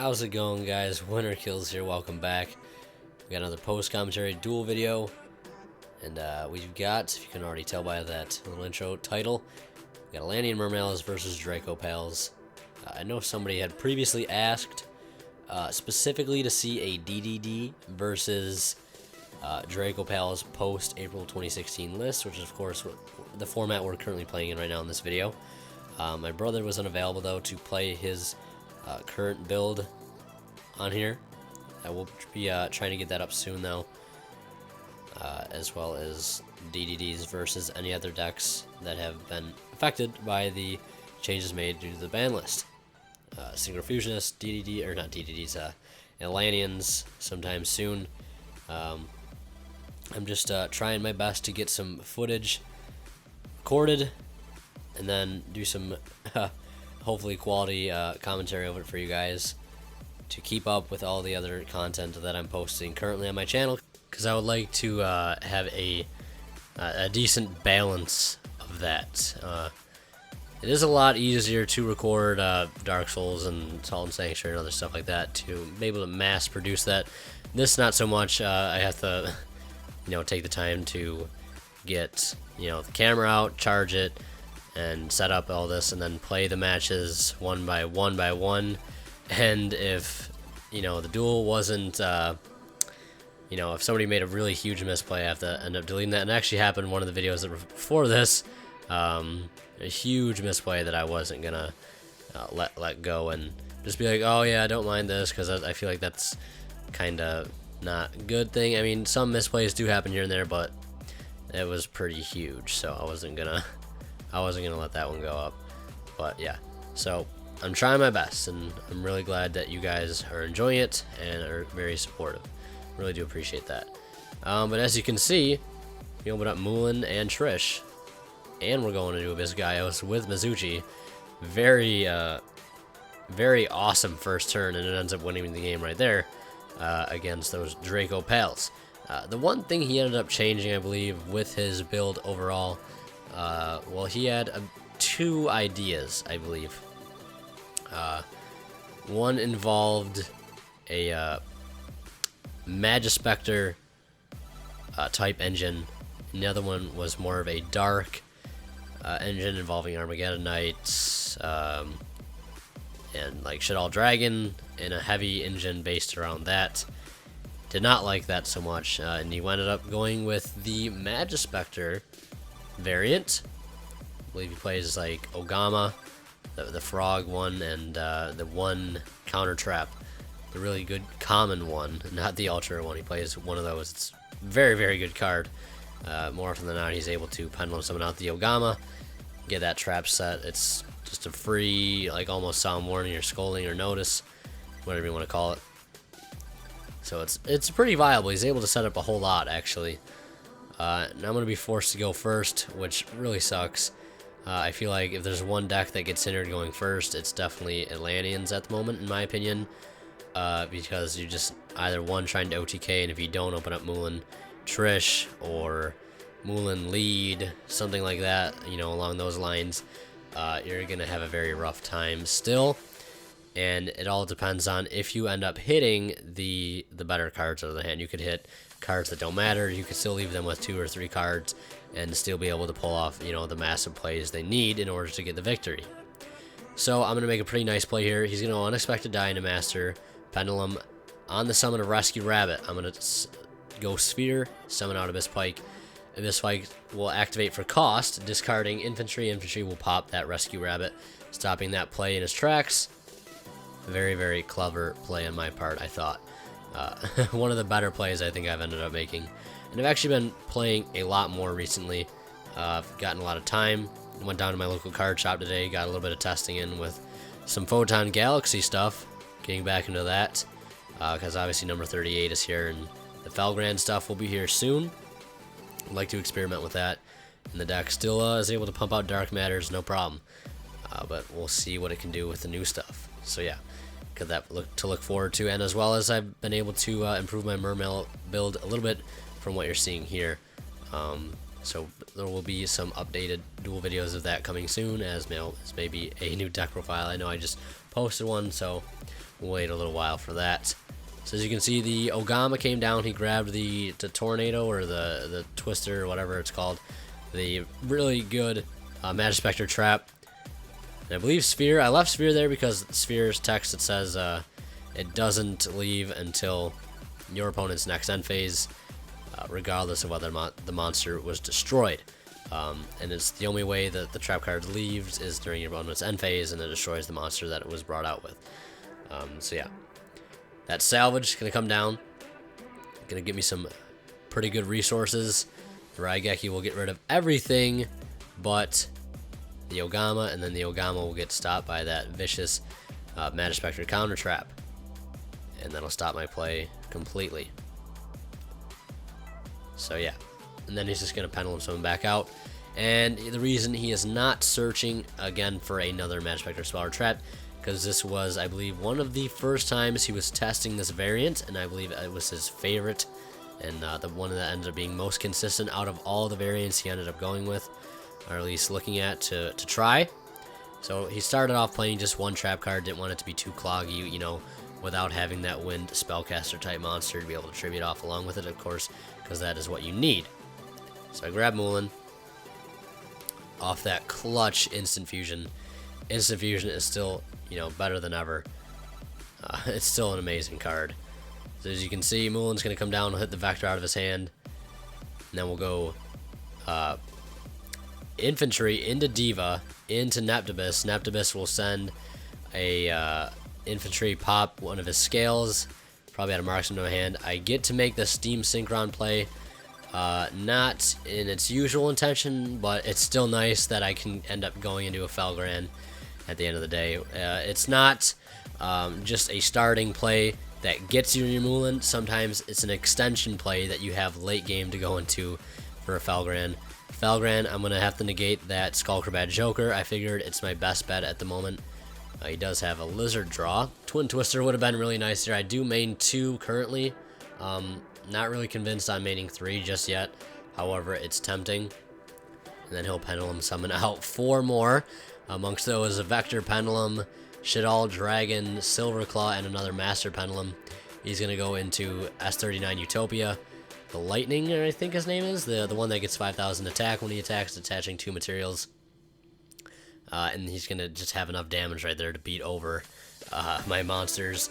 How's it going, guys? Winter Kills here. Welcome back. We got another post-commentary duel video, and we've got, if you can already tell by that little intro title, we got Atlantean Mermails versus Draco-Pals. I know somebody had previously asked specifically to see a DDD versus Draco-Pals post-April 2016 list, which is, of course, the format we're currently playing in right now in this video. My brother was unavailable, though, to play his current build on here. I will be trying to get that up soon, though, as well as DDDs versus any other decks that have been affected by the changes made due to the ban list. Synchrofusionists, DDD, or not DDDs, Atlanteans sometime soon. I'm just trying my best to get some footage recorded and then do some hopefully quality commentary over it for you guys to keep up with all the other content that I'm posting currently on my channel, because I would like to have a decent balance of that. It is a lot easier to record Dark Souls and Salt and Sanctuary and other stuff like that to be able to mass produce that. This not so much. I have to take the time to get the camera out, charge it, and set up all this, and then play the matches one by one. And if the duel wasn't if somebody made a really huge misplay, I have to end up deleting that. And it actually happened in one of the videos that were before this, a huge misplay that I wasn't gonna let go and just be like, oh yeah, I don't mind this, because I feel like that's kind of not a good thing. I mean, some misplays do happen here and there, but it was pretty huge, so I wasn't gonna let that one go up. But yeah, so I'm trying my best, and I'm really glad that you guys are enjoying it and are very supportive. Really do appreciate that. But as you can see, we opened up Mulan and Trish, and we're going to do Abyss with Mizuchi. Very awesome first turn, and it ends up winning the game right there against those Draco-Pals. The one thing he ended up changing, I believe, with his build overall, well, he had two ideas, I believe. One involved a Magispector type engine, and the other one was more of a dark engine involving Armageddon Knights and like Shaddoll Dragon, and a heavy engine based around that. Did not like that so much, and he ended up going with the Magispector variant. I believe he plays like Ogama, the frog one, and the one counter trap, the really good common one, not the ultra one. He plays one of those. It's very, very good card. More often than not, he's able to pendulum summon out the Ogama, get that trap set. It's just a free, like, almost solemn warning or scolding or notice, whatever you want to call it. So it's pretty viable. He's able to set up a whole lot, actually. Now I'm going to be forced to go first, which really sucks. I feel like if there's one deck that gets hindered going first, it's definitely Atlanteans at the moment, in my opinion. Because you're just either one trying to OTK, and if you don't, open up Mulan Trish or Mulan lead, something like that, along those lines, you're going to have a very rough time still. And it all depends on if you end up hitting the better cards out of the hand. You could hit cards that don't matter. You could still leave them with 2 or 3 cards and still be able to pull off, the massive plays they need in order to get the victory. So I'm going to make a pretty nice play here. He's going to unexpected die into Master Pendulum on the summon of Rescue Rabbit. I'm going to go Sphere, summon out Abyss Pike. Abyss Pike will activate for cost, discarding Infantry. Infantry will pop that Rescue Rabbit, stopping that play in his tracks. Very, very clever play on my part, I thought. One of the better plays I think I've ended up making. And I've actually been playing a lot more recently. I've gotten a lot of time. Went down to my local card shop today, got a little bit of testing in with some Photon Galaxy stuff. Getting back into that, because obviously number 38 is here, and the Felgrand stuff will be here soon. I'd like to experiment with that. And the deck still is able to pump out Dark Matters, no problem. But we'll see what it can do with the new stuff. So yeah, got that to look forward to, and as well as I've been able to improve my Mermail build a little bit from what you're seeing here. So there will be some updated duel videos of that coming soon, as maybe a new deck profile. I know I just posted one, so we'll wait a little while for that. So as you can see, the Ogama came down. He grabbed the tornado, or the twister, or whatever it's called, the really good Magic Spectre trap. And I believe Sphere. I left Sphere there because Sphere's text, it says it doesn't leave until your opponent's next end phase, regardless of whether the monster was destroyed. And it's the only way that the trap card leaves is during your opponent's end phase, and it destroys the monster that it was brought out with. So yeah, that salvage is going to come down. Going to give me some pretty good resources. The Raigeki will get rid of everything but the Ogama, and then the Ogama will get stopped by that vicious Magic Spectre counter trap. And that'll stop my play completely. So yeah, and then he's just going to pendulum summon back out. And the reason he is not searching again for another Magic Spectre spell or trap, because this was, I believe, one of the first times he was testing this variant, and I believe it was his favorite, and the one that ended up being most consistent out of all the variants he ended up going with, or at least looking at to try. So he started off playing just one trap card, didn't want it to be too cloggy, you know, without having that wind spellcaster type monster to be able to tribute off along with it, of course, because that is what you need. So I grab Mulan off that clutch instant fusion. Instant fusion is still, you know, better than ever. It's still an amazing card. So as you can see, Mulan's going to come down and hit the Vector out of his hand. And then we'll go Infantry into Diva, into Neptibus. Neptibus will send a Infantry pop one of his scales. Probably out of marksman in my hand. I get to make the Steam Synchron play. Not in its usual intention, but it's still nice that I can end up going into a Felgran at the end of the day. It's not just a starting play that gets you your Mulan. Sometimes it's an extension play that you have late game to go into for a Felgran. Felgran, I'm going to have to negate that Skullcrabad Joker. I figured it's my best bet at the moment. He does have a Lizard draw. Twin Twister would have been really nice here. I do main 2 currently. Not really convinced on maining 3 just yet. However, it's tempting. And then he'll Pendulum summon out 4 more. Amongst those, a Vector Pendulum, Shadal Dragon, Silverclaw, and another Master Pendulum. He's going to go into S39 Utopia. The Lightning, I think his name is. The one that gets 5,000 attack when he attacks, attaching 2 materials. And he's going to just have enough damage right there to beat over my monsters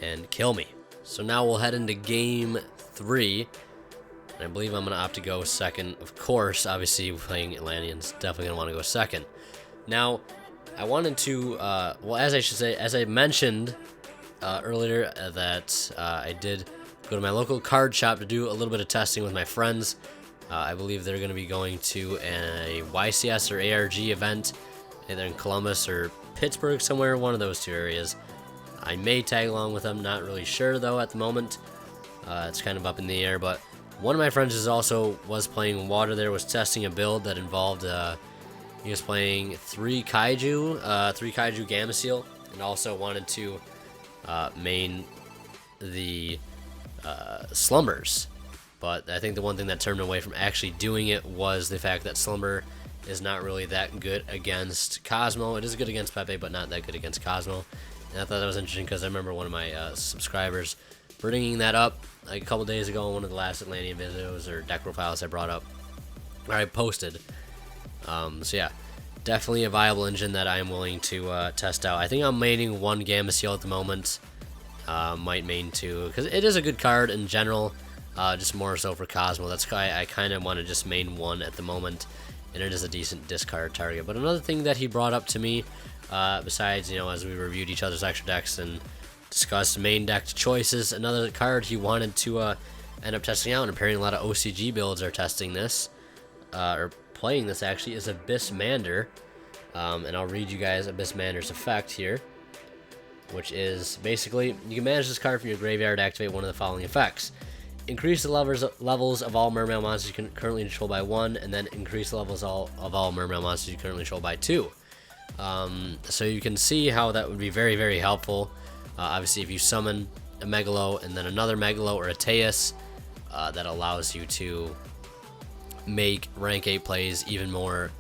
and kill me. So now we'll head into game 3. And I believe I'm going to opt to go second. Of course, obviously, playing Atlanteans, definitely going to want to go second. Now, I wanted to, well, as I mentioned earlier, that I did go to my local card shop to do a little bit of testing with my friends. I believe they're going to be going to a YCS or ARG event, either in Columbus or Pittsburgh, somewhere, one of those 2 areas. I may tag along with them, not really sure though at the moment. It's kind of up in the air, but one of my friends was playing Water there, was testing a build that involved, he was playing 3 Kaiju Gameciel, and also wanted to main the Slumbers. But I think the one thing that turned him away from actually doing it was the fact that Slumber is not really that good against Cosmo. It is good against Pepe, but not that good against Cosmo. And I thought that was interesting because I remember one of my subscribers bringing that up like a couple days ago in one of the last Atlantean videos or deck profiles I brought up, or I posted. So yeah, definitely a viable engine that I am willing to test out. I think I'm maining 1 Gameciel at the moment. Might main 2 because it is a good card in general. Just more so for Cosmo. That's why I kind of want to just main 1 at the moment, and it is a decent discard target. But another thing that he brought up to me, besides, you know, as we reviewed each other's extra decks and discussed main deck choices, another card he wanted to end up testing out, and apparently a lot of OCG builds are testing this, or playing this actually, is Abyssmander. And I'll read you guys Abyssmander's effect here, which is basically, you can manage this card from your graveyard to activate one of the following effects. Increase the levels of all Mermail monsters you can currently control by 1, and then increase the levels of all Mermail monsters you currently control by 2. So you can see how that would be very, very helpful. Obviously, if you summon a Megalo and then another Megalo or a Teus, that allows you to make rank 8 plays even more,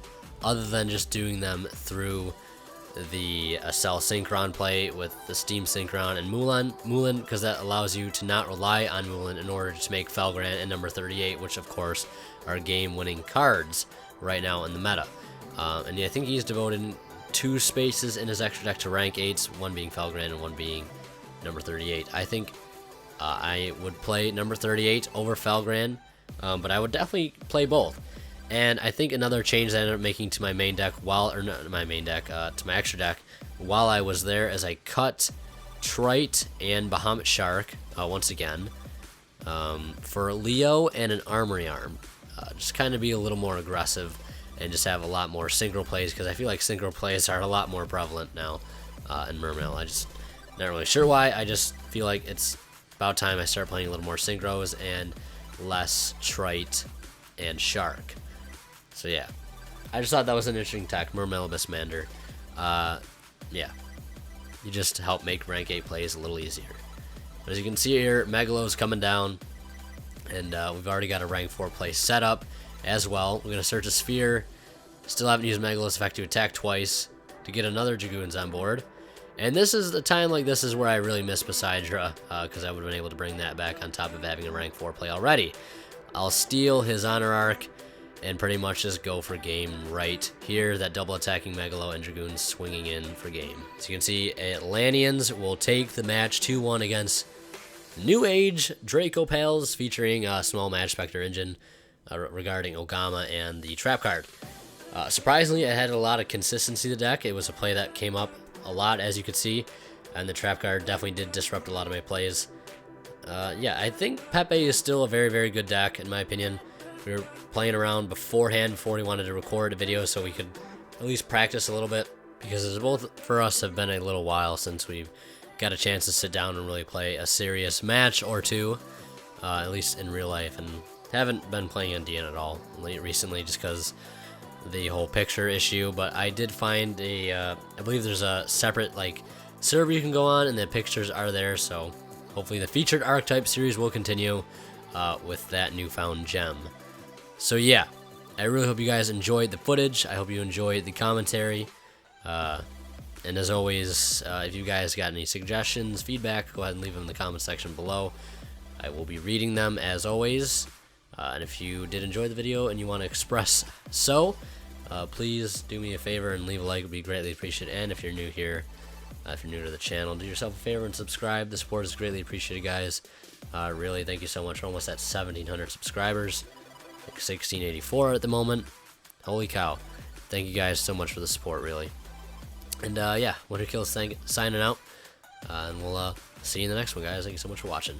other than just doing them through the Cell Synchron play with the Steam Synchron and Mulan, because that allows you to not rely on Mulan in order to make Felgrand and number 38, which of course are game-winning cards right now in the meta. And I think he's devoted 2 spaces in his extra deck to rank 8s, one being Felgrand and one being number 38. I think I would play number 38 over Felgrand, but I would definitely play both. And I think another change that I ended up making to my main deck, to my extra deck, while I was there, is I cut Trite and Bahamut Shark once again for Leo and an Armory Arm. Just kind of be a little more aggressive and just have a lot more synchro plays, because I feel like synchro plays are a lot more prevalent now in Mermail. I just not really sure why. I just feel like it's about time I start playing a little more synchros and less Trite and Shark. So yeah, I just thought that was an interesting tech, Mermail Abyssmander. Yeah, you just help make rank 8 plays a little easier. But as you can see here, Megalo's coming down, and we've already got a rank 4 play set up as well. We're going to search a sphere. Still haven't used Megalo's effect to attack twice to get another Dragoons on board. And this is the time like this is where I really miss Poseidra, because I would have been able to bring that back on top of having a rank 4 play already. I'll steal his Honor Arc and pretty much just go for game right here. That double attacking Megalo and Dragoons swinging in for game. So you can see Atlanteans will take the match 2-1 against New Age Draco-Pals, featuring a small Match Spectre engine regarding Ogama and the trap card. Surprisingly, it had a lot of consistency to the deck. It was a play that came up a lot, as you could see, and the trap card definitely did disrupt a lot of my plays. Yeah, I think Pepe is still a very, very good deck, in my opinion. We were playing around beforehand, before we wanted to record a video, so we could at least practice a little bit, because both for us have been a little while since we've got a chance to sit down and really play a serious match or two, at least in real life, and haven't been playing on DN at all recently, just because the whole picture issue. But I did find I believe there's a separate server you can go on, and the pictures are there, so hopefully the featured archetype series will continue with that newfound gem. So yeah, I really hope you guys enjoyed the footage. I hope you enjoyed the commentary. And as always, if you guys got any suggestions, feedback, go ahead and leave them in the comment section below. I will be reading them as always. And if you did enjoy the video and you want to express so, please do me a favor and leave a like. It would be greatly appreciated. And if you're new here, if you're new to the channel, do yourself a favor and subscribe. The support is greatly appreciated, guys. Really, thank you so much. We're almost at 1,700 subscribers. 1684 at the moment. Holy cow. Thank you guys so much for the support, really. And yeah, Winter Kill is signing out. And we'll see you in the next one, guys. Thank you so much for watching.